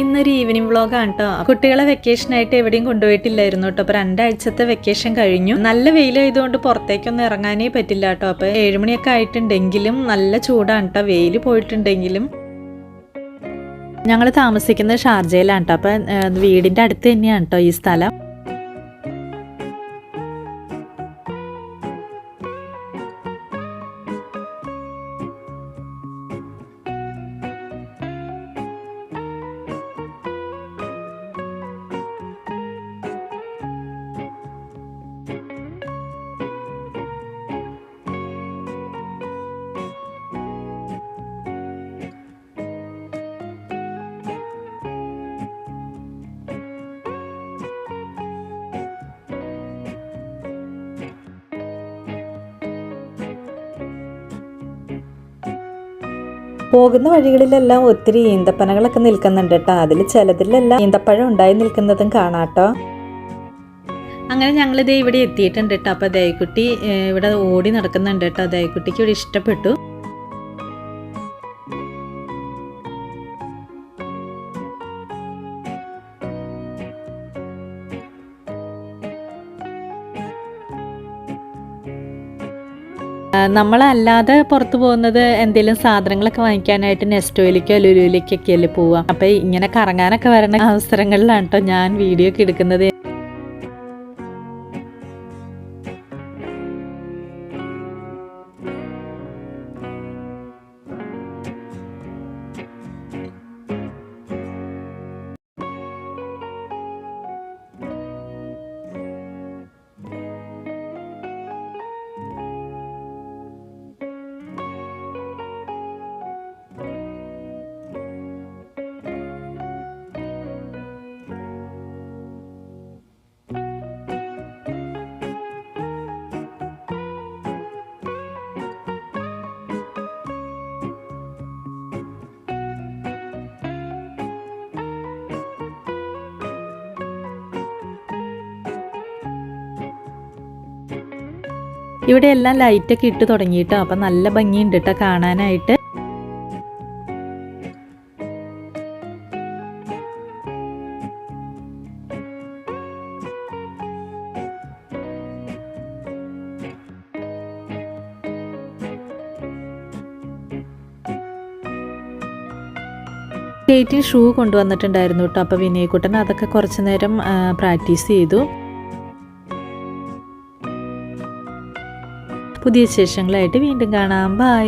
ഇന്നൊരു ഈവനിങ് വ്ളോഗാണ് കേട്ടോ. കുട്ടികളെ വെക്കേഷനായിട്ട് എവിടെയും കൊണ്ടുപോയിട്ടില്ലായിരുന്നു കേട്ടോ. അപ്പോൾ 2 ആഴ്ചത്തെ വെക്കേഷൻ കഴിഞ്ഞു. നല്ല വെയിലായതുകൊണ്ട് പുറത്തേക്കൊന്നും ഇറങ്ങാനേ പറ്റില്ല കേട്ടോ. അപ്പോൾ 7 മണിയൊക്കെ ആയിട്ടുണ്ടെങ്കിലും നല്ല ചൂടാണ് കേട്ടോ. വെയിൽ പോയിട്ടുണ്ടെങ്കിലും ഞങ്ങൾ താമസിക്കുന്നത് ഷാർജയിലാണ് കേട്ടോ. അപ്പോൾ വീടിൻ്റെ അടുത്ത് തന്നെയാണ് കേട്ടോ ഈ സ്ഥലം. പോകുന്ന വഴികളിലെല്ലാം ഒത്തിരി ഈന്തപ്പനകളൊക്കെ നിൽക്കുന്നുണ്ട് കേട്ടോ. അതിൽ ചിലതിലെല്ലാം ഈന്തപ്പഴം ഉണ്ടായി നിൽക്കുന്നതും കാണാട്ടോ. അങ്ങനെ ഞങ്ങളിത് ഇവിടെ എത്തിയിട്ടുണ്ട് കേട്ടോ. അപ്പോൾ ദേവിക്കുട്ടി ഇവിടെ ഓടി നടക്കുന്നുണ്ട് കേട്ടോ. ദേവിക്കുട്ടിക്ക് ഇവിടെ ഇഷ്ടപ്പെട്ടു. നമ്മളല്ലാതെ പുറത്ത് പോകുന്നത് എന്തെങ്കിലും സാധനങ്ങളൊക്കെ വാങ്ങിക്കാനായിട്ട് നെസ്റ്റോയിലേക്കോ ലുലുവിലേക്കൊക്കെ അല്ലേ പോവാം. അപ്പോൾ ഇങ്ങനെ കറങ്ങാനൊക്കെ വരുന്ന അവസരങ്ങളിലാണ് കേട്ടോ ഞാൻ വീഡിയോ ഒക്കെ എടുക്കുന്നത്. ഇവിടെ എല്ലാം ലൈറ്റൊക്കെ ഇട്ട് തുടങ്ങിയിട്ടോ. അപ്പം നല്ല ഭംഗിയുണ്ട് കേട്ടോ കാണാനായിട്ട്. സ്കേറ്റിംഗ് ഷൂ കൊണ്ടുവന്നിട്ടുണ്ടായിരുന്നു കേട്ടോ. അപ്പോൾ വിനയക്കുട്ടൻ അതൊക്കെ കുറച്ച് നേരം പ്രാക്ടീസ് ചെയ്തു. പുതിയ വിശേഷങ്ങളായിട്ട് വീണ്ടും കാണാം. ബൈ.